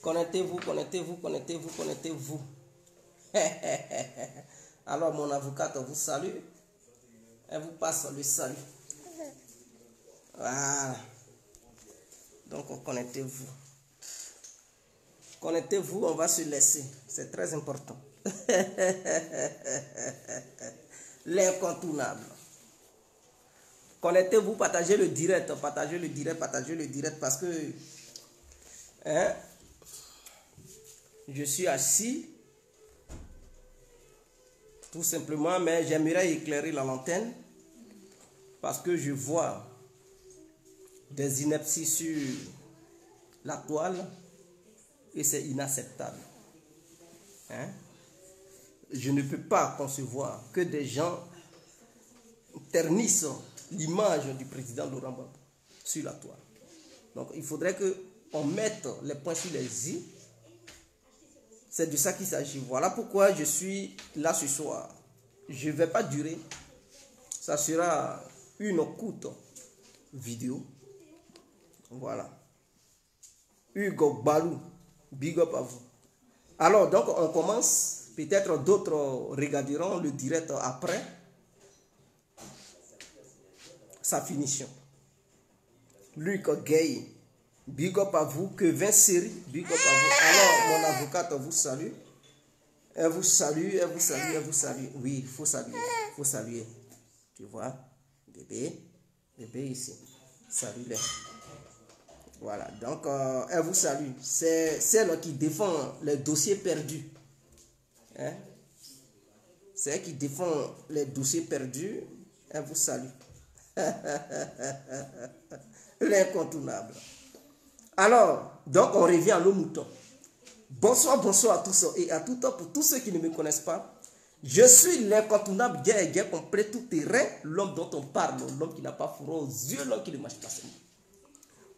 Connectez-vous, connectez-vous, connectez-vous, connectez-vous. Alors, mon avocate vous salue. Elle vous passe le salut. Voilà. Donc, connectez-vous. Connectez-vous, on va se laisser. C'est très important. L'incontournable. Connectez-vous, partagez le direct, partagez le direct, partagez le direct parce que hein, je suis assis tout simplement, mais j'aimerais éclairer la lanterne parce que je vois des inepties sur la toile et c'est inacceptable. Hein? Je ne peux pas concevoir que des gens ternissent l'image du président Laurent Gbagbo sur la toile. Donc il faudrait qu'on mette les points sur les i. C'est de ça qu'il s'agit. Voilà pourquoi je suis là ce soir. Je ne vais pas durer. Ça sera une courte vidéo. Voilà. Hugo Balou, big up à vous. Alors donc on commence. Peut-être d'autres regarderont le direct après sa finition. Luc Gay, big up à vous. Que 20 séries, big up à vous. Alors, mon avocate vous salue. Elle vous salue, elle vous salue, elle vous salue. Oui, il faut saluer, il faut saluer. Tu vois, bébé, bébé ici. Salut-les. Voilà, donc elle vous salue. C'est celle qui défend les dossiers perdus. Hein? C'est elle qui défend les dossiers perdus. Elle vous salue. L'incontournable. Alors, donc on revient à nos moutons. Bonsoir, bonsoir à tous et à toutes. Pour tous ceux qui ne me connaissent pas, je suis l'incontournable guerre complet tout terrain, l'homme dont on parle, l'homme qui n'a pas fourreau aux yeux, l'homme qui ne marche pas seulement.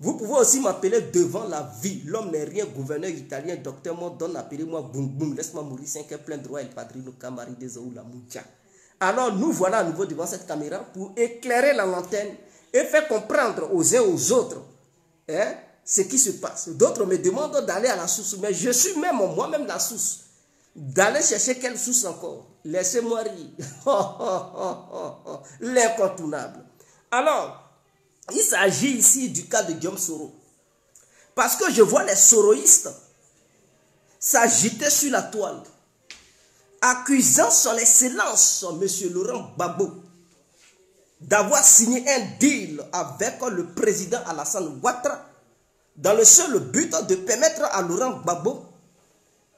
Vous pouvez aussi m'appeler devant la vie. L'homme n'est rien, gouverneur italien, docteur Mondon, appelez-moi Boum Boum, laisse-moi mourir 5 plein droit, el padrino, camari des ou la moucha. Alors nous voilà à nouveau devant cette caméra pour éclairer la lanterne et faire comprendre aux uns et aux autres hein, ce qui se passe. D'autres me demandent d'aller à la source, mais je suis même moi-même la source. D'aller chercher quelle source encore? Laissez-moi rire. L'incontournable. Alors, il s'agit ici du cas de Guillaume Soro. Parce que je vois les soroïstes s'agiter sur la toile, accusant son excellence, M. Laurent Gbagbo, d'avoir signé un deal avec le président Alassane Ouattara dans le seul but de permettre à Laurent Gbagbo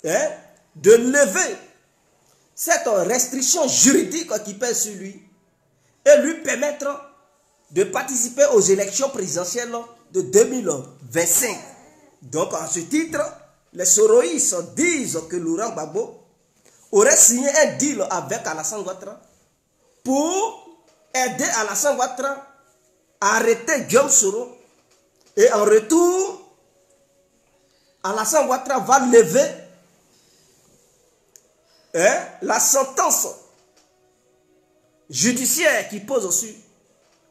hein, de lever cette restriction juridique qui pèse sur lui et lui permettre de participer aux élections présidentielles de 2025. Donc, à ce titre, les soroïstes disent que Laurent Gbagbo aurait signé un deal avec Alassane Ouattara pour aider Alassane Ouattara à arrêter Guillaume Soro. Et en retour, Alassane Ouattara va lever la sentence judiciaire qui pose aussi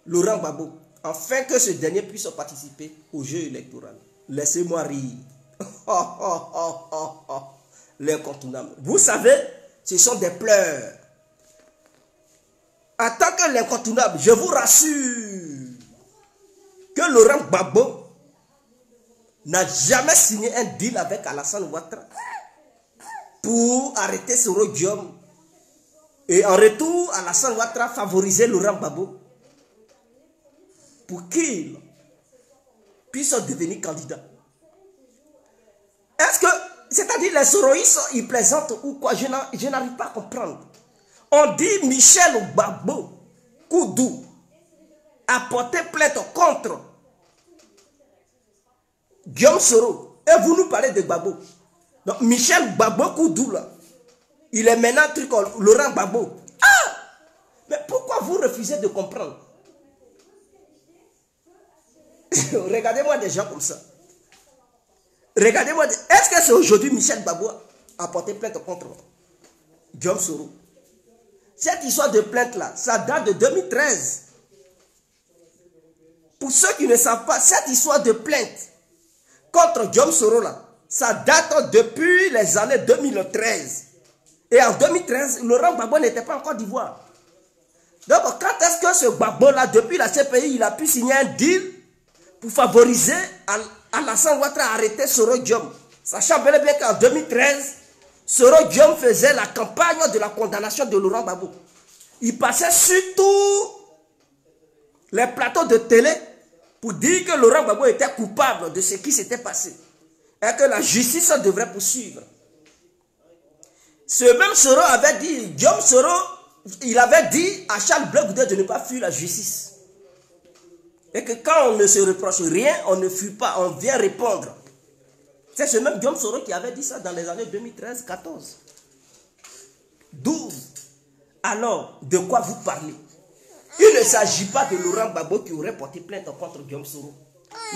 Laurent Gbagbo, afin que ce dernier puisse participer au jeu électoral. Laissez-moi rire. L'incontournable. Vous savez, ce sont des pleurs. En tant que l'incontournable, je vous rassure que Laurent Gbagbo n'a jamais signé un deal avec Alassane Ouattara pour arrêter Soro Guillaume. Et en retour, Alassane Ouattara favorisait Laurent Gbagbo pour qu'il puisse devenir candidat. Est-ce que, c'est-à-dire les soroïstes, ils plaisantent ou quoi? Je n'arrive pas à comprendre. On dit Michel Gbagbo, Koudou, a porté plainte contre Guillaume Soro. Et vous nous parlez de Gbagbo. Donc Michel Gbagbo Koudou, là, il est maintenant truc Laurent Gbagbo. Ah! Mais pourquoi vous refusez de comprendre? Regardez-moi des gens comme ça. Regardez-moi. Est-ce que c'est aujourd'hui Michel Gbagbo a porté plainte contre Guillaume Soro? Cette histoire de plainte-là, ça date de 2013. Pour ceux qui ne savent pas, cette histoire de plainte contre Guillaume Soro là, ça date depuis les années 2013. Et en 2013, Laurent Gbagbo n'était pas en Côte d'Ivoire. Donc, quand est-ce que ce Gbagbo-là, depuis la CPI, il a pu signer un deal pour favoriser Alassane Ouattara à arrêter Soro Diom, sachant bel et bien qu'en 2013, Soro Diom faisait la campagne de la condamnation de Laurent Gbagbo. Il passait sur tous les plateaux de télé pour dire que Laurent Gbagbo était coupable de ce qui s'était passé et que la justice devrait poursuivre. Ce même Soro avait dit, Guillaume Soro, il avait dit à Charles Blé Goudé de ne pas fuir la justice. Et que quand on ne se reproche rien, on ne fuit pas, on vient répondre. C'est ce même Guillaume Soro qui avait dit ça dans les années 2013, 14, 12. Alors, de quoi vous parlez? Il ne s'agit pas de Laurent Gbagbo qui aurait porté plainte contre Guillaume Soro.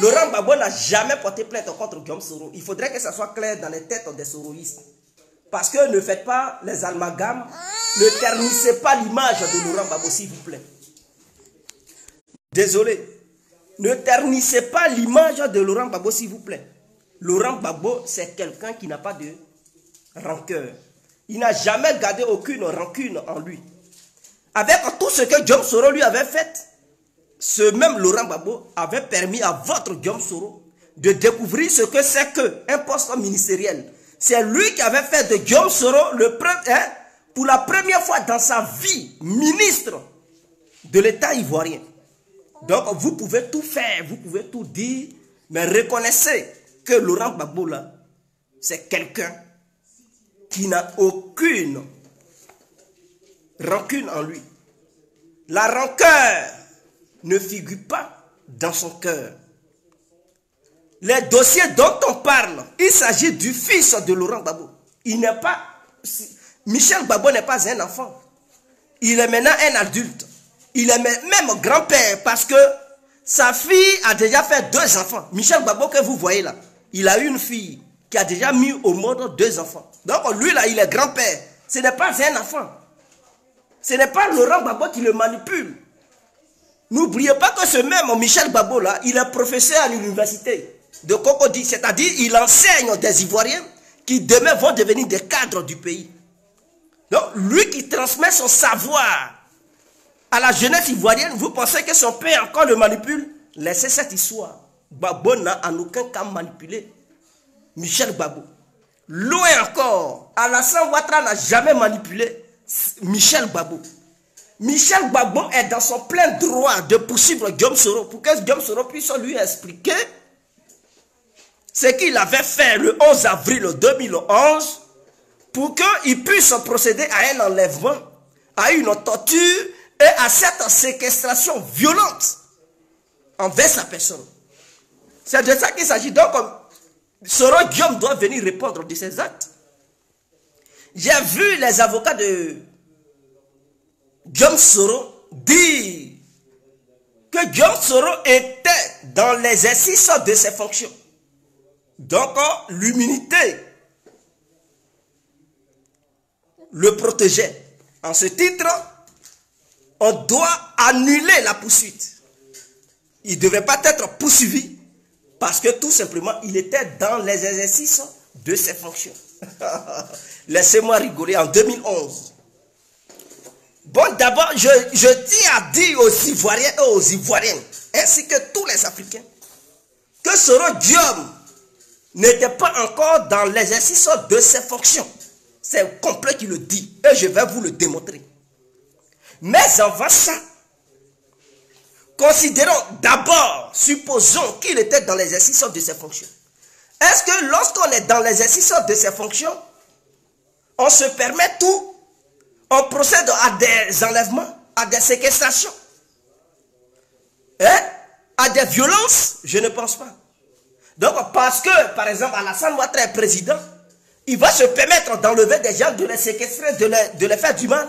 Laurent Gbagbo n'a jamais porté plainte contre Guillaume Soro. Il faudrait que ça soit clair dans les têtes des soroïstes. Parce que ne faites pas les amalgames, ne ternissez pas l'image de Laurent Gbagbo, s'il vous plaît. Désolé. Ne ternissez pas l'image de Laurent Gbagbo, s'il vous plaît. Laurent Gbagbo, c'est quelqu'un qui n'a pas de rancœur. Il n'a jamais gardé aucune rancune en lui. Avec tout ce que Guillaume Soro lui avait fait, ce même Laurent Gbagbo avait permis à votre Guillaume Soro de découvrir ce que c'est qu'un poste ministériel. C'est lui qui avait fait de Guillaume Soro pour la première fois dans sa vie ministre de l'État ivoirien. Donc vous pouvez tout faire, vous pouvez tout dire, mais reconnaissez que Laurent Gbagbo là, c'est quelqu'un qui n'a aucune rancune en lui. La rancœur ne figure pas dans son cœur. Les dossiers dont on parle, il s'agit du fils de Laurent Gbagbo. Il n'est pas... Michel Gbagbo n'est pas un enfant. Il est maintenant un adulte. Il est même grand-père parce que sa fille a déjà fait 2 enfants. Michel Gbagbo que vous voyez là, il a une fille qui a déjà mis au monde 2 enfants. Donc lui là, il est grand-père. Ce n'est pas un enfant. Ce n'est pas Laurent Gbagbo qui le manipule. N'oubliez pas que ce même Michel Gbagbo là, il est professeur à l'université de Cocody, c'est-à-dire il enseigne des Ivoiriens qui demain vont devenir des cadres du pays. Donc lui qui transmet son savoir à la jeunesse ivoirienne, vous pensez que son père encore le manipule? Laissez cette histoire. Gbagbo n'a en aucun cas manipulé Michel Gbagbo. Loin encore, Alassane Ouattara n'a jamais manipulé Michel Gbagbo. Michel Gbagbo est dans son plein droit de poursuivre Guillaume Soro pour que Guillaume Soro puisse lui expliquer ce qu'il avait fait le 11 avril 2011 pour qu'il puisse procéder à un enlèvement, à une torture et à cette séquestration violente envers sa personne. C'est de ça qu'il s'agit. Donc, Soro Diom doit venir répondre de ses actes. J'ai vu les avocats de Guillaume Soro dire que Guillaume Soro était dans l'exercice de ses fonctions. Donc, l'immunité le protégeait. En ce titre, on doit annuler la poursuite. Il ne devait pas être poursuivi parce que tout simplement, il était dans les exercices de ses fonctions. Laissez-moi rigoler en 2011. Bon, d'abord, je tiens à dire aux Ivoiriens et aux Ivoiriennes, ainsi que tous les Africains, que Soro Diom n'était pas encore dans l'exercice de ses fonctions. C'est complet qui le dit, et je vais vous le démontrer. Mais avant ça, considérons d'abord, supposons qu'il était dans l'exercice de ses fonctions. Est-ce que lorsqu'on est dans l'exercice de ses fonctions, on se permet tout? On procède à des enlèvements, à des séquestrations, à des violences? Je ne pense pas. Donc, parce que, par exemple, Alassane Ouattara est président, il va se permettre d'enlever des gens, de les séquestrer, de les faire du mal.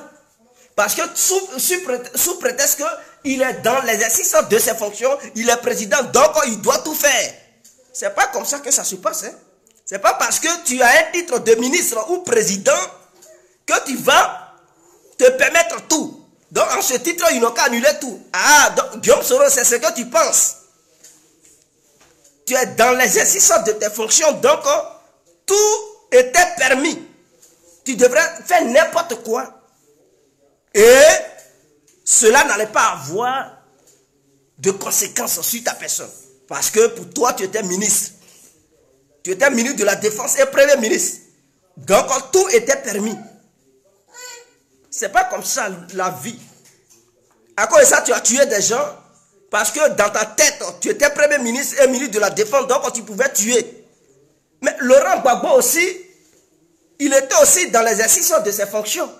Parce que sous prétexte qu'il est dans l'exercice de ses fonctions, il est président, donc il doit tout faire. C'est pas comme ça que ça se passe. Hein? C'est pas parce que tu as un titre de ministre ou président que tu vas te permettre tout. Donc en ce titre, ils n'ont qu'à annuler tout. Ah, donc Guillaume Soro, c'est ce que tu penses. Tu es dans l'exercice de tes fonctions, donc tout était permis. Tu devrais faire n'importe quoi. Et cela n'allait pas avoir de conséquences sur ta personne. Parce que pour toi, tu étais ministre. Tu étais ministre de la Défense et premier ministre. Donc, tout était permis. Ce n'est pas comme ça la vie. À cause de ça, tu as tué des gens. Parce que dans ta tête, tu étais premier ministre et ministre de la Défense. Donc, tu pouvais tuer. Mais Laurent Gbagbo aussi, il était aussi dans l'exercice de ses fonctions.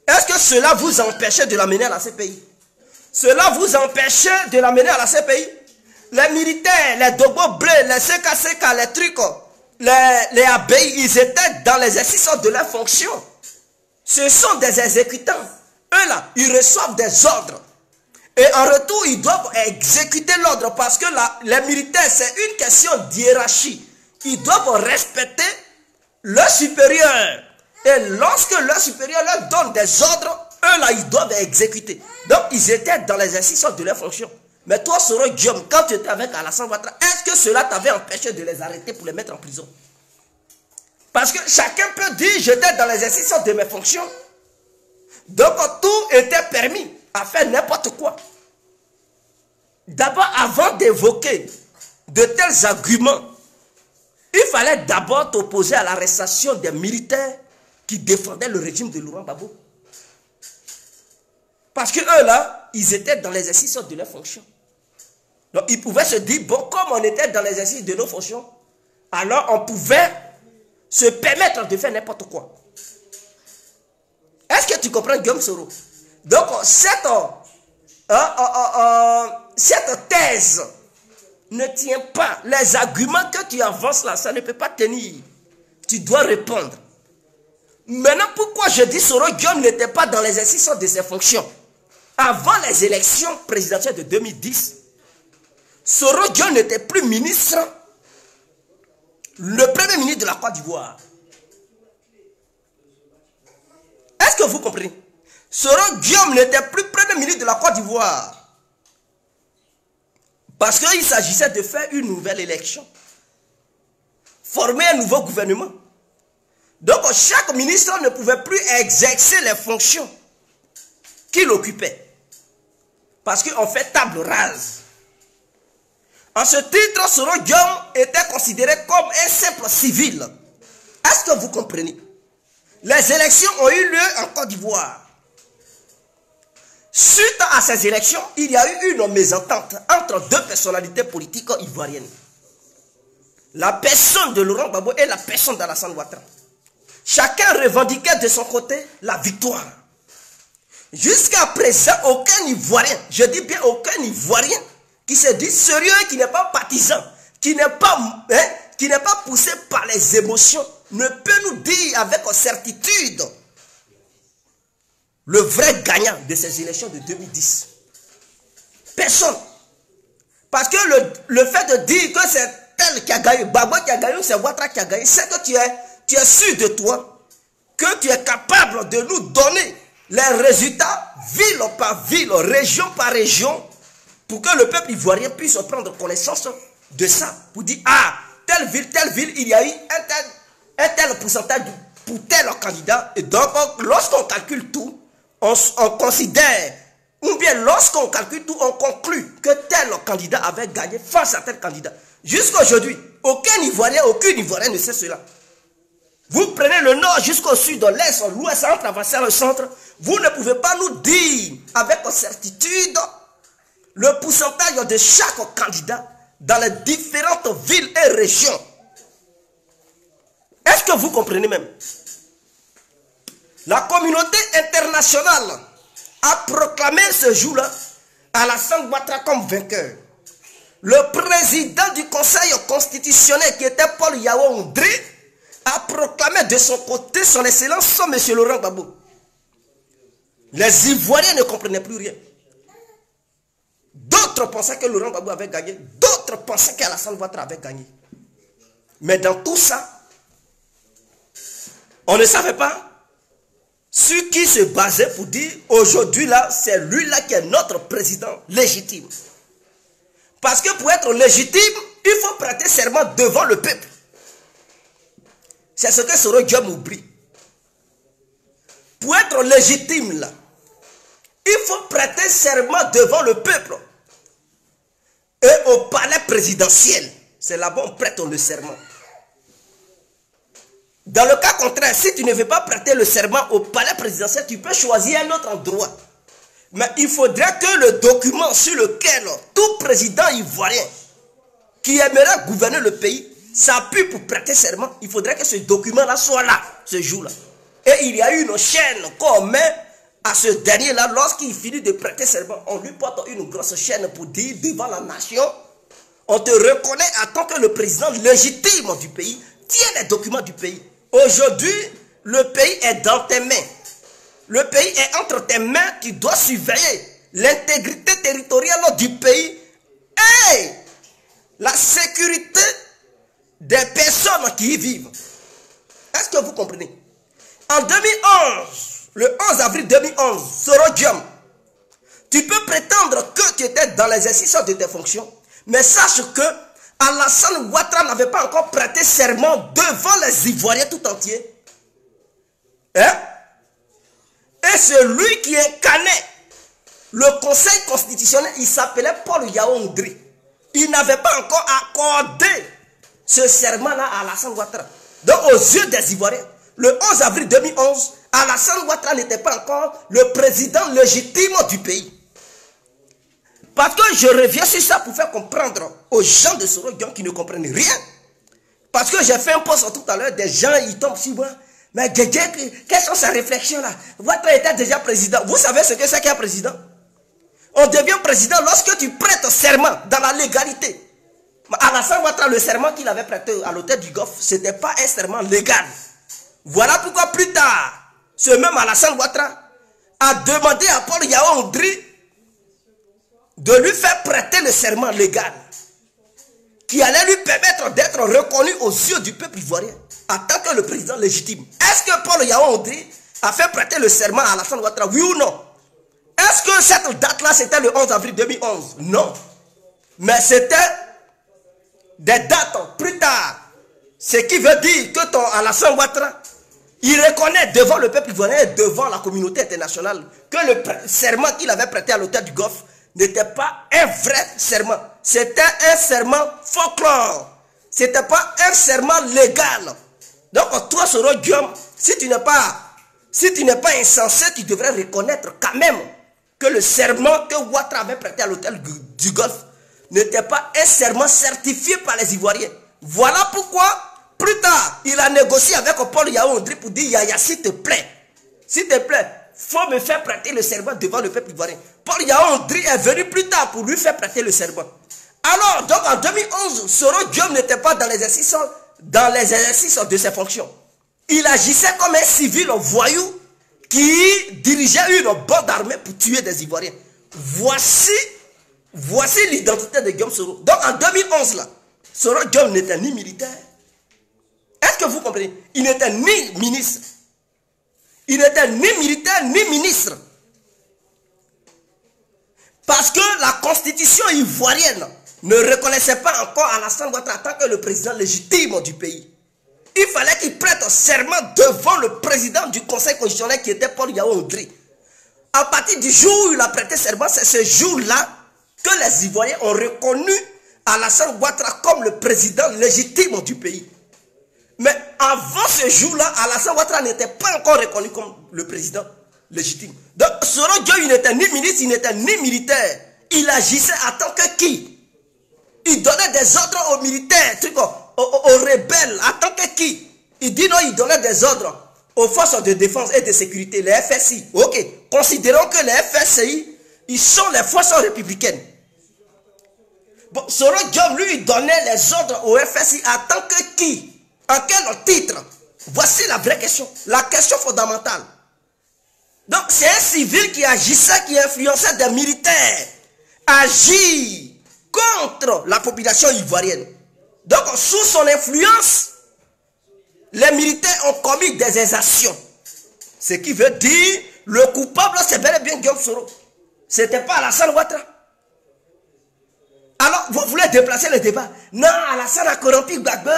Est-ce que cela vous empêchait de l'amener à la CPI? Cela vous empêchait de l'amener à la CPI? Les militaires, les Dogbo bleus, les CKCK, les trucs, les ABI, ils étaient dans l'exercice de leurs fonctions. Ce sont des exécutants. Eux là, ils reçoivent des ordres. Et en retour, ils doivent exécuter l'ordre parce que les militaires, c'est une question d'hiérarchie. Ils doivent respecter leurs supérieurs. Et lorsque leurs supérieurs leur donnent des ordres, eux là, ils doivent exécuter. Donc, ils étaient dans l'exercice de leurs fonctions. Mais toi, Soro Guillaume, quand tu étais avec Alassane Ouattara, est-ce que cela t'avait empêché de les arrêter pour les mettre en prison? Parce que chacun peut dire, j'étais dans l'exercice de mes fonctions. Donc, tout était permis à faire n'importe quoi. D'abord, avant d'évoquer de tels arguments, il fallait d'abord t'opposer à l'arrestation des militaires qui défendaient le régime de Laurent Gbagbo. Parce que eux là, ils étaient dans l'exercice de leurs fonctions. Donc ils pouvaient se dire, bon, comme on était dans l'exercice de nos fonctions, alors on pouvait se permettre de faire n'importe quoi. Est-ce que tu comprends, Guillaume Soro? Donc cette thèse ne tient pas. Les arguments que tu avances là, ça ne peut pas tenir. Tu dois répondre. Maintenant, pourquoi je dis Soro Guillaume n'était pas dans l'exercice de ses fonctions? Avant les élections présidentielles de 2010, Soro Guillaume n'était plus ministre, le premier ministre de la Côte d'Ivoire. Est-ce que vous comprenez? Soro Guillaume n'était plus premier ministre de la Côte d'Ivoire. Parce qu'il s'agissait de faire une nouvelle élection. Former un nouveau gouvernement. Donc chaque ministre ne pouvait plus exercer les fonctions qu'il occupait. Parce qu'on fait table rase. En ce titre, Soro Guillaume était considéré comme un simple civil. Est-ce que vous comprenez? Les élections ont eu lieu en Côte d'Ivoire. Suite à ces élections, il y a eu une mésentente entre deux personnalités politiques ivoiriennes. La personne de Laurent Gbagbo et la personne d'Alassane Ouattara. Chacun revendiquait de son côté la victoire. Jusqu'à présent, aucun Ivoirien, je dis bien aucun Ivoirien, qui se dit sérieux, qui n'est pas partisan, qui n'est pas poussé par les émotions, ne peut nous dire avec certitude le vrai gagnant de ces élections de 2010. Personne. Parce que le fait de dire que c'est tel qui a gagné, Gbagbo qui a gagné, c'est Ouattara qui a gagné, c'est que tu es sûr de toi, que tu es capable de nous donner les résultats ville par ville, région par région, pour que le peuple ivoirien puisse prendre connaissance de ça. Pour dire, ah, telle ville, il y a eu un tel pourcentage pour tel candidat. Et donc, lorsqu'on calcule tout, on considère, ou bien lorsqu'on calcule tout, on conclut que tel candidat avait gagné face à tel candidat. Jusqu'à aujourd'hui, aucun Ivoirien ne sait cela. Vous prenez le nord jusqu'au sud, l'est, l'ouest, en traversant le centre, vous ne pouvez pas nous dire avec certitude le pourcentage de chaque candidat dans les différentes villes et régions. Est-ce que vous comprenez même? La communauté internationale a proclamé ce jour-là Alassane Ouattara comme vainqueur. Le président du Conseil constitutionnel, qui était Paul Yaoundé, a proclamé de son côté son excellence, M. Laurent Gbagbo. Les Ivoiriens ne comprenaient plus rien. D'autres pensaient que Laurent Gbagbo avait gagné, d'autres pensaient qu'Alassane Ouattara avait gagné. Mais dans tout ça, on ne savait pas sur qui se basait pour dire aujourd'hui là, c'est lui là qui est notre président légitime. Parce que pour être légitime, il faut prêter serment devant le peuple. C'est ce que Soro Diom oublie. Pour être légitime là, il faut prêter serment devant le peuple et au palais présidentiel. C'est là-bas on prête le serment. Dans le cas contraire, si tu ne veux pas prêter le serment au palais présidentiel, tu peux choisir un autre endroit. Mais il faudrait que le document sur lequel tout président ivoirien qui aimerait gouverner le pays s'appuie pour prêter serment, il faudrait que ce document-là soit là, ce jour-là. Et il y a une chaîne qu'on met à ce dernier-là, lorsqu'il finit de prêter serment, on lui porte une grosse chaîne pour dire devant la nation, on te reconnaît en tant que le président légitime du pays, tiens les documents du pays. Aujourd'hui, le pays est dans tes mains. Le pays est entre tes mains, tu dois surveiller l'intégrité territoriale du pays et la sécurité des personnes qui y vivent. Est-ce que vous comprenez? En 2011, le 11 avril 2011, Soro Diom, tu peux prétendre que tu étais dans l'exercice de tes fonctions, mais sache que Alassane Ouattara n'avait pas encore prêté serment devant les Ivoiriens tout entiers. Hein? Et celui qui incarnait le Conseil constitutionnel, il s'appelait Paul Yaoundé. Il n'avait pas encore accordé ce serment-là à Alassane Ouattara. Donc aux yeux des Ivoiriens, le 11 avril 2011, Alassane Ouattara n'était pas encore le président légitime du pays. Parce que je reviens sur ça pour faire comprendre aux gens de Soro Diom qui ne comprennent rien. Parce que j'ai fait un post tout à l'heure, des gens ils tombent sur moi. Mais quelles sont ces réflexions là? Ouattara était déjà président. Vous savez ce que c'est qu'un président? On devient président lorsque tu prêtes serment dans la légalité. Alassane Ouattara, le serment qu'il avait prêté à l'hôtel du Golfe, ce n'était pas un serment légal. Voilà pourquoi plus tard, ce même Alassane Ouattara a demandé à Paul Yaoundé de lui faire prêter le serment légal qui allait lui permettre d'être reconnu aux yeux du peuple ivoirien en tant que le président légitime. Est-ce que Paul Yaoundé a fait prêter le serment à Alassane Ouattara? Oui ou non? Est-ce que cette date-là, c'était le 11 avril 2011? Non. Mais c'était des dates plus tard. Ce qui veut dire que ton Alassane Ouattara, il reconnaît devant le peuple ivoirien et devant la communauté internationale que le serment qu'il avait prêté à l'hôtel du Golfe n'était pas un vrai serment. C'était un serment folklore. Ce n'était pas un serment légal. Donc toi, Soro Diom, si tu n'es pas insensé, tu devrais reconnaître quand même que le serment que Ouattara avait prêté à l'hôtel du Golfe n'était pas un serment certifié par les Ivoiriens. Voilà pourquoi, plus tard, il a négocié avec Paul Yaoundé pour dire, Yaya, s'il te plaît, faut me faire prêter le serment devant le peuple ivoirien. Paul Yaoundé est venu plus tard pour lui faire prêter le serment. Alors, donc en 2011, Soro Diom n'était pas dans l'exercice de ses fonctions. Il agissait comme un civil voyou qui dirigeait une bande armée pour tuer des Ivoiriens. Voici l'identité de Guillaume Soro. Donc en 2011, là, Soro Diom n'était ni militaire. Est-ce que vous comprenez? Il n'était ni ministre. Il n'était ni militaire ni ministre. Parce que la constitution ivoirienne ne reconnaissait pas encore Alassane Ouattara en tant que le président légitime du pays. Il fallait qu'il prête serment devant le président du Conseil constitutionnel qui était Paul Yaoundé. À partir du jour où il a prêté serment, c'est ce jour-là que les Ivoiriens ont reconnu Alassane Ouattara comme le président légitime du pays. Mais avant ce jour-là, Alassane Ouattara n'était pas encore reconnu comme le président légitime. Donc, Soro Diom, il n'était ni ministre, il n'était ni militaire. Il agissait en tant que qui? Il donnait des ordres aux militaires, aux rebelles, en tant que qui? Il dit non, il donnait des ordres aux forces de défense et de sécurité, les FSI. Ok, considérons que les FSI, ils sont les forces républicaines. Bon, Soro Diom, lui, il donnait les ordres aux FSI en tant que qui? En quel titre? Voici la vraie question, la question fondamentale. Donc, c'est un civil qui agissait, qui influençait des militaires, agir contre la population ivoirienne. Donc, sous son influence, les militaires ont commis des exactions. Ce qui veut dire, le coupable, c'est bel et bien Guillaume Soro. Ce n'était pas Alassane Ouattara. Alors, vous voulez déplacer le débat. Non, Alassane a corrompu Gbagbo.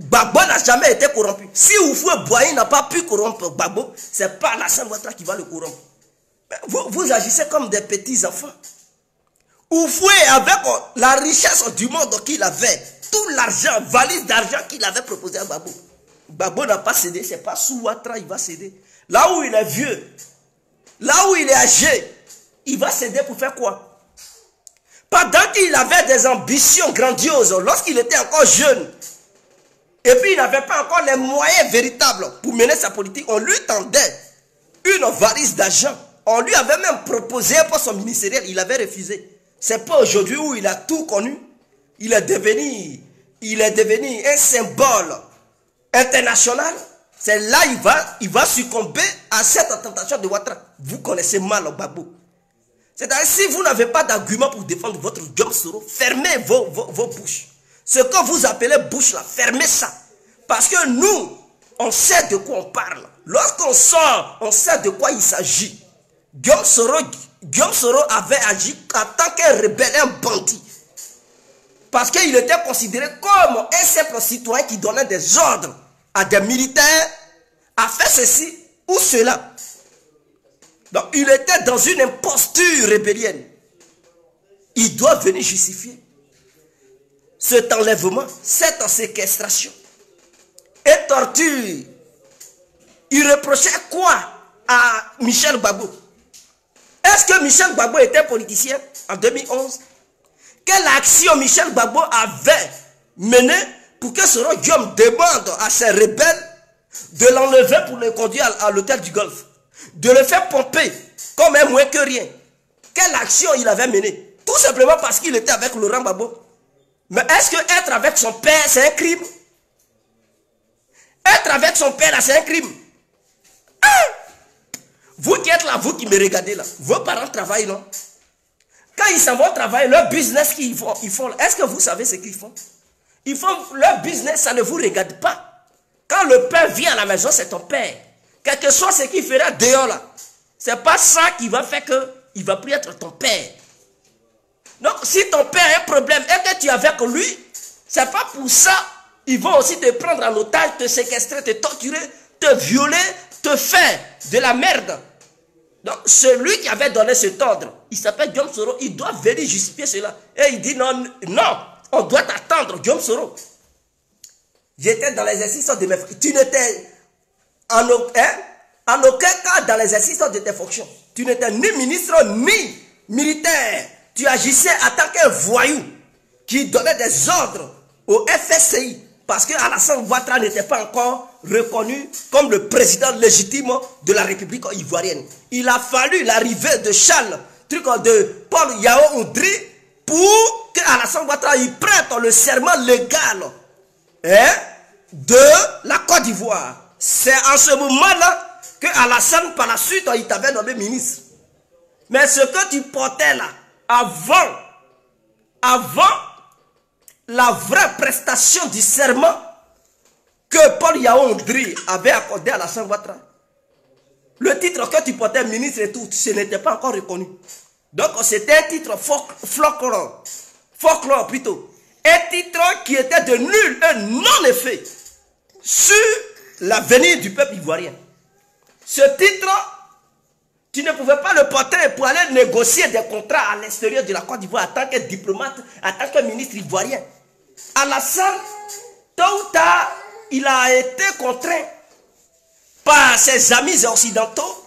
Gbagbo n'a jamais été corrompu. Si Oufoué Boigny n'a pas pu corrompre Gbagbo, c'est pas Alassane Ouattara qui va le corrompre. Vous agissez comme des petits enfants. Oufoué, avec la richesse du monde qu'il avait, tout l'argent, valise d'argent qu'il avait proposé à Gbagbo. Gbagbo n'a pas cédé, c'est pas sous Ouattara il va céder. Là où il est vieux, là où il est âgé, il va céder pour faire quoi? Pendant qu'il avait des ambitions grandioses, lorsqu'il était encore jeune, et puis il n'avait pas encore les moyens véritables pour mener sa politique, on lui tendait une valise d'argent. On lui avait même proposé un poste ministériel, il avait refusé. C'est pas aujourd'hui où il a tout connu. Il est devenu un symbole international. C'est là il va succomber à cette tentation de Ouattara. Vous connaissez mal Gbagbo. C'est-à-dire, si vous n'avez pas d'argument pour défendre votre Guillaume Soro, fermez vos bouches. Ce que vous appelez bouche là, fermez ça. Parce que nous, on sait de quoi on parle. Lorsqu'on sort, on sait de quoi il s'agit. Guillaume Soro avait agi en tant qu'un rebelle, un bandit. Parce qu'il était considéré comme un simple citoyen qui donnait des ordres à des militaires à faire ceci ou cela. Donc il était dans une imposture rébellienne. Il doit venir justifier cet enlèvement, cette séquestration et torture. Il reprochait quoi à Michel Gbagbo? Est-ce que Michel Gbagbo était politicien en 2011? Quelle action Michel Gbagbo avait menée pour que Soro Guillaume demande à ses rebelles de l'enlever pour le conduire à l'hôtel du Golfe, de le faire pomper comme un moins que rien? Quelle action il avait menée? Tout simplement parce qu'il était avec Laurent Gbagbo. Mais est-ce que être avec son père, c'est un crime? Être avec son père, là, c'est un crime. Hein? Vous qui êtes là, vous qui me regardez là, vos parents travaillent, non? Quand ils s'en vont travailler, leur business qu'ils font, est-ce que vous savez ce qu'ils font? Ils font leur business, ça ne vous regarde pas. Quand le père vient à la maison, c'est ton père. Quel que soit ce qu'il fera dehors là, c'est pas ça qui va faire qu'il va plus être ton père. Donc, si ton père a un problème et que tu es avec lui, c'est pas pour ça. Ils vont aussi te prendre en otage, te séquestrer, te torturer, te violer, te faire de la merde. Donc, celui qui avait donné cet ordre, il s'appelle Guillaume Soro, il doit venir justifier cela. Et il dit non, non, on doit attendre Guillaume Soro. J'étais dans l'exercice de mes fonctions. Tu n'étais en aucun cas dans l'exercice de tes fonctions. Tu n'étais ni ministre ni militaire. Tu agissais en tant qu'un voyou qui donnait des ordres au FSCI parce que Alassane Ouattara n'était pas encore reconnu comme le président légitime de la République ivoirienne. Il a fallu l'arrivée de de Paul Yao Ondri pour que Alassane Ouattara y prête le serment légal de la Côte d'Ivoire. C'est en ce moment-là que Alassane, par la suite, il t'avait nommé ministre. Mais ce que tu portais là, avant la vraie prestation du serment que Paul Yao Ondri avait accordé à Alassane Ouattara, le titre que tu portais ministre et tout, ce n'était pas encore reconnu. Donc c'était un titre folklore plutôt. Un titre qui était de nul et non-effet sur l'avenir du peuple ivoirien. Ce titre, tu ne pouvais pas le porter pour aller négocier des contrats à l'extérieur de la Côte d'Ivoire en tant que diplomate, en tant que ministre ivoirien. Alassane, tôt ou tard, il a été contraint par ses amis occidentaux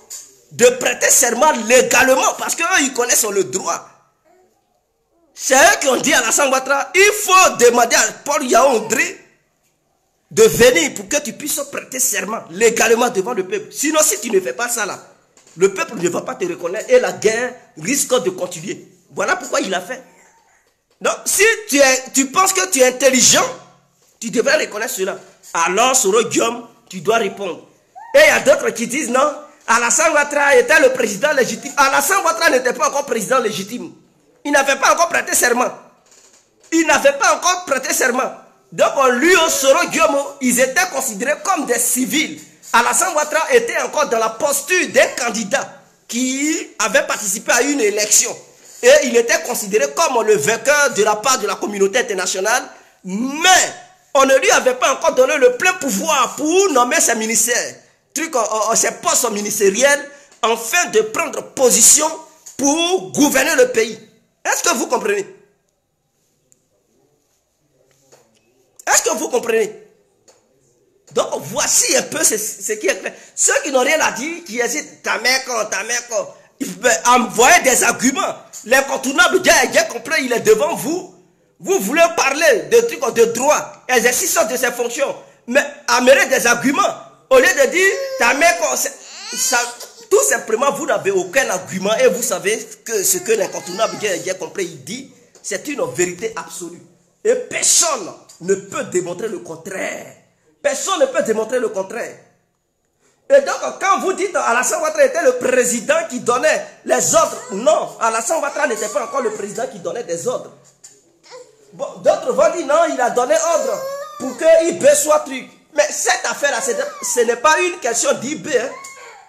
de prêter serment légalement parce qu'eux, ils connaissent le droit. C'est eux qui ont dit à Alassane Ouattara, il faut demander à Paul Yao Ondri de venir pour que tu puisses prêter serment légalement devant le peuple. Sinon, si tu ne fais pas ça là, le peuple ne va pas te reconnaître et la guerre risque de continuer. Voilà pourquoi il a fait. Donc, si tu penses que tu es intelligent, tu devrais reconnaître cela. Alors, Soro Guillaume, tu dois répondre. Et il y a d'autres qui disent non, Alassane Ouattara était le président légitime. Alassane Ouattara n'était pas encore président légitime. Il n'avait pas encore prêté serment. Il n'avait pas encore prêté serment. Donc, lui, Soro Guillaume, ils étaient considérés comme des civils. Alassane Ouattara était encore dans la posture d'un candidat qui avait participé à une élection. Et il était considéré comme le vainqueur de la part de la communauté internationale. Mais On ne lui avait pas encore donné le plein pouvoir pour nommer ses ministères, ses postes ministériels, afin de prendre position pour gouverner le pays. Est-ce que vous comprenez? Est-ce que vous comprenez? Donc voici un peu ce qui est clair. Ceux qui n'ont rien à dire, qui hésitent, ta mère, ils peuvent envoyer des arguments. L'incontournable, bien compris, il est devant vous. Vous voulez parler de trucs de droit, exercice de ses fonctions, mais amener des arguments. Au lieu de dire, ta mère, tout simplement, vous n'avez aucun argument et vous savez que ce que l'incontournable, bien compris, il dit, c'est une vérité absolue. Et personne ne peut démontrer le contraire. Personne ne peut démontrer le contraire. Et donc, quand vous dites Alassane Ouattara était le président qui donnait les ordres, non, Alassane Ouattara n'était pas encore le président qui donnait des ordres. Bon, d'autres vont dire non, il a donné ordre pour que IB soit truc. Mais cette affaire-là, ce n'est pas une question d'IB. Hein.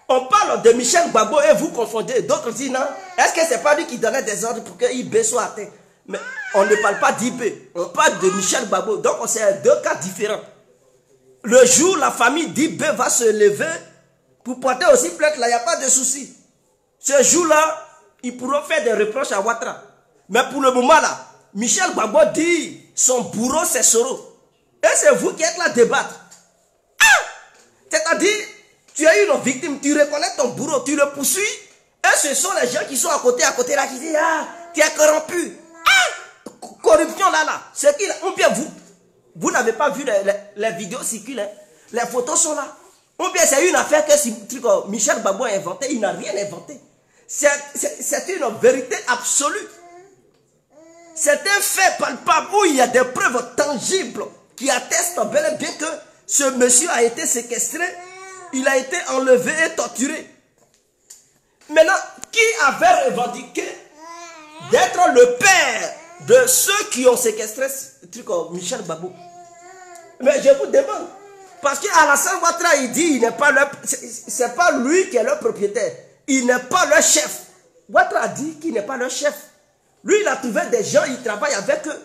On parle de Michel Gbagbo et vous confondez. D'autres disent non, est-ce que ce n'est pas lui qui donnait des ordres pour que IB soit atteint? Mais on ne parle pas d'IB, on parle de Michel Gbagbo. Donc, c'est deux cas différents. Le jour, la famille d'IB va se lever pour porter aussi plainte, là, il n'y a pas de souci. Ce jour-là, ils pourront faire des reproches à Ouattara. Mais pour le moment, là, Michel Gbagbo dit son bourreau, c'est Soro. Et c'est vous qui êtes là à débattre. Ah! C'est-à-dire, tu es une victime, tu reconnais ton bourreau, tu le poursuis. Et ce sont les gens qui sont à côté là, qui disent, ah, tu es corrompu. Ah! Corruption là. C'est qui là? Ou bien vous n'avez pas vu les vidéos circulent, les photos sont là. Ou bien c'est une affaire que Michel Gbagbo a inventé, il n'a rien inventé. C'est une vérité absolue. C'est un fait palpable où il y a des preuves tangibles qui attestent bel et bien que ce monsieur a été séquestré, il a été enlevé et torturé. Maintenant, qui avait revendiqué d'être le père de ceux qui ont séquestré Michel Gbagbo? Mais je vous demande, parce qu'Alassane Ouattara, il dit, c'est pas lui qui est le propriétaire, il n'est pas le chef. Ouattara dit qu'il n'est pas le chef. Lui, il a trouvé des gens, il travaille avec eux.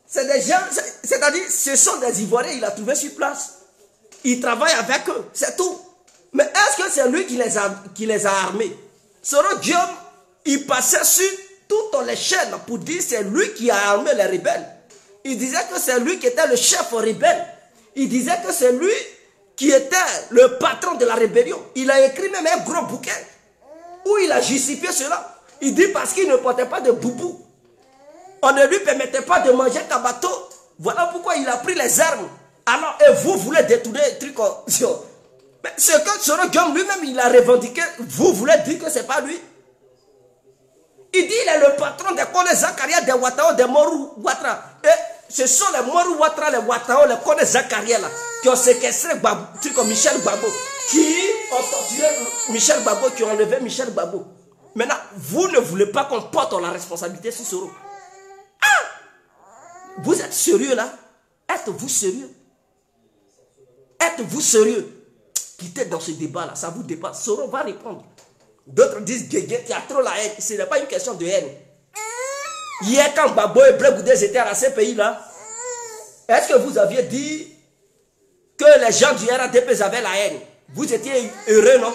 C'est des gens, c'est-à-dire, ce sont des Ivoiriens, il a trouvé sur place. Il travaille avec eux, c'est tout. Mais est-ce que c'est lui qui les a armés? Soro Guillaume, il passait sur toutes les chaînes pour dire que c'est lui qui a armé les rebelles. Il disait que c'est lui qui était le chef rebelle. Il disait que c'est lui qui était le patron de la rébellion. Il a écrit même un gros bouquin où il a justifié cela. Il dit parce qu'il ne portait pas de boubou. On ne lui permettait pas de manger qu'un bateau. Voilà pourquoi il a pris les armes. Alors, et vous voulez détourner les trucs. Mais ce que Soro Guillaume lui-même, il a revendiqué, vous voulez dire que ce n'est pas lui. Il dit qu'il est le patron des Kone Zakaria, des Ouattao, des Morou Ouattara. Et ce sont les Morou Ouattara, les Ouattao, les Kone Zakaria là, qui ont séquestré Michel Gbagbo, qui ont torturé Michel Gbagbo, qui ont enlevé Michel Gbagbo. Maintenant, vous ne voulez pas qu'on porte la responsabilité sur Soro. Ah! Vous êtes sérieux là? Êtes-vous sérieux? Êtes-vous sérieux? Quittez dans ce débat là, ça vous dépasse. Soro va répondre. D'autres disent Guégué, tu as trop la haine. Ce n'est pas une question de haine. Hier, quand Gbagbo et Blé Goudé étaient à ces pays-là, est-ce que vous aviez dit que les gens du RADP avaient la haine? Vous étiez heureux, non?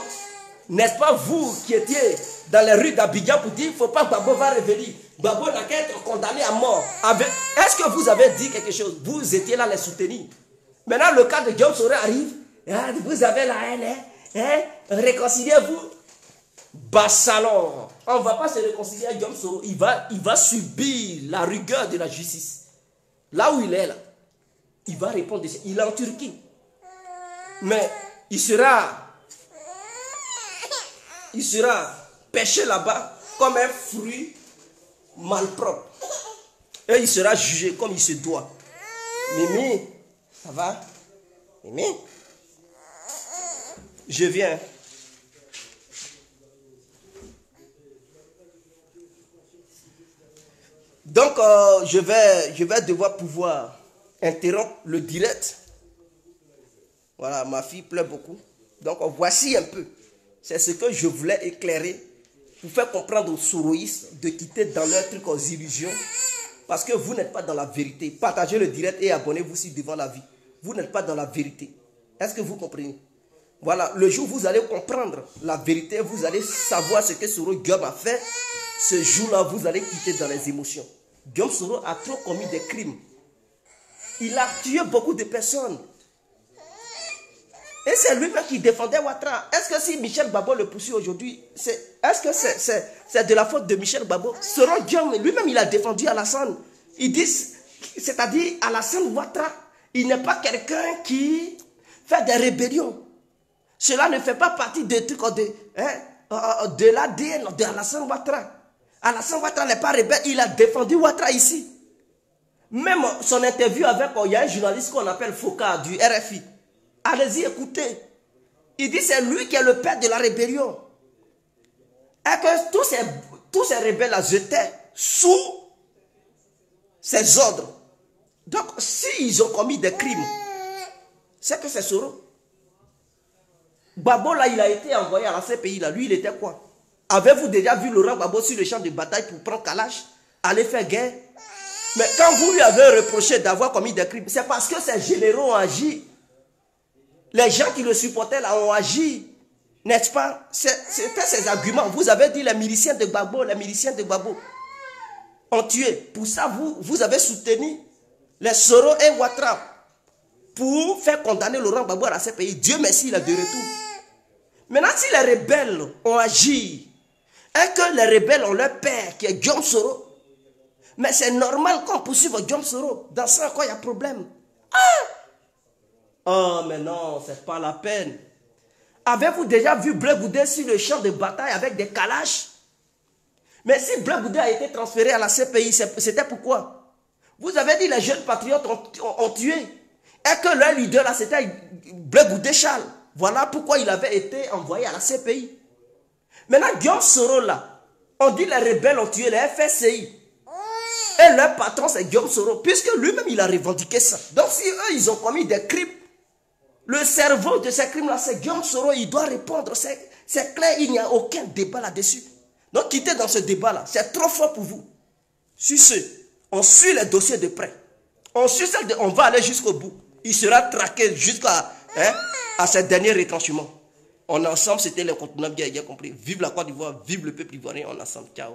N'est-ce pas vous qui étiez dans les rues d'Abidjan pour dire qu'il ne faut pas que Gbagbo va revenir? Gbagbo n'a qu'à être condamné à mort. Est-ce que vous avez dit quelque chose? Vous étiez là les soutenir. Maintenant, le cas de Guillaume Soro arrive. Ah, vous avez la haine, hein? Réconciliez-vous. Bassalon. On ne va pas se réconcilier avec Guillaume Soro. Il va subir la rigueur de la justice. Là où il est, là, il va répondre. Il est en Turquie. Mais il sera pêché là-bas comme un fruit malpropre. Et il sera jugé comme il se doit. Mimi, ça va? Mimi? Je viens. Donc, je vais devoir pouvoir interrompre le direct. Voilà, ma fille pleure beaucoup. Donc, voici un peu. C'est ce que je voulais éclairer pour faire comprendre aux soroïstes de quitter dans leurs trucs aux illusions Parce que vous n'êtes pas dans la vérité. Partagez le direct et abonnez-vous si devant la vie. Vous n'êtes pas dans la vérité. Est-ce que vous comprenez? Voilà, le jour où vous allez comprendre la vérité, vous allez savoir ce que Soro Diom a fait. Ce jour-là, vous allez quitter dans les émotions. Diom Soro a trop commis des crimes. Il a tué beaucoup de personnes. Et c'est lui-même qui défendait Ouattara. Est-ce que si Michel Babo le poursuit aujourd'hui, est-ce que c'est de la faute de Michel Babo? Soro Diom, lui-même, il a défendu Alassane. Ils disent, c'est-à-dire Alassane Ouattara, il n'est pas quelqu'un qui fait des rébellions. Cela ne fait pas partie des trucs de l'ADN de Alassane Ouattara. Alassane Ouattara n'est pas rebelle, il a défendu Ouattara ici. Même son interview avec, il y a un journaliste qu'on appelle Foucault du RFI. Allez-y, écoutez. Il dit c'est lui qui est le père de la rébellion. Et que tous ces rebelles-là étaient sous ses ordres. Donc, s'ils ont commis des crimes, c'est que c'est Soro. Babo, là, il a été envoyé à la CPI, là. Lui, il était quoi? Avez-vous déjà vu Laurent Gbagbo sur le champ de bataille pour prendre Kalash, aller faire guerre? Mais quand vous lui avez reproché d'avoir commis des crimes, c'est parce que ces généraux ont agi. Les gens qui le supportaient là ont agi. N'est-ce pas? C'était ces arguments. Vous avez dit les miliciens de Gbagbo, les miliciens de Gbagbo ont tué. Pour ça, vous avez soutenu les Soro et Ouattara pour faire condamner Laurent Gbagbo à la CPI. Dieu merci, il est de retour. Maintenant, si les rebelles ont agi et que les rebelles ont leur père qui est Diom Soro, mais c'est normal qu'on poursuive Diom Soro. Dans ça, quoi, il y a problème. Oh, mais non, c'est pas la peine. Avez-vous déjà vu Blé Goudé sur le champ de bataille avec des Kalash? Mais si Blé Goudé a été transféré à la CPI, c'était pourquoi? Vous avez dit les jeunes patriotes ont tué. Et que leur leader là, c'était Blé Goudé Charles. Voilà pourquoi il avait été envoyé à la CPI. Maintenant, Diom Soro là, on dit les rebelles ont tué les FSCI. Et leur patron, c'est Diom Soro, puisque lui-même, il a revendiqué ça. Donc, si eux, ils ont commis des crimes, le cerveau de ces crimes-là, c'est Diom Soro, il doit répondre. C'est clair, il n'y a aucun débat là-dessus. Donc, quittez dans ce débat-là. C'est trop fort pour vous. Sur ce, on suit les dossiers de près. On va aller jusqu'au bout. Il sera traqué jusqu'à à ses derniers retranchements. On est ensemble, c'était l'incontournable, bien compris. Vive la Côte d'Ivoire, vive le peuple ivoirien, on est ensemble. Ciao.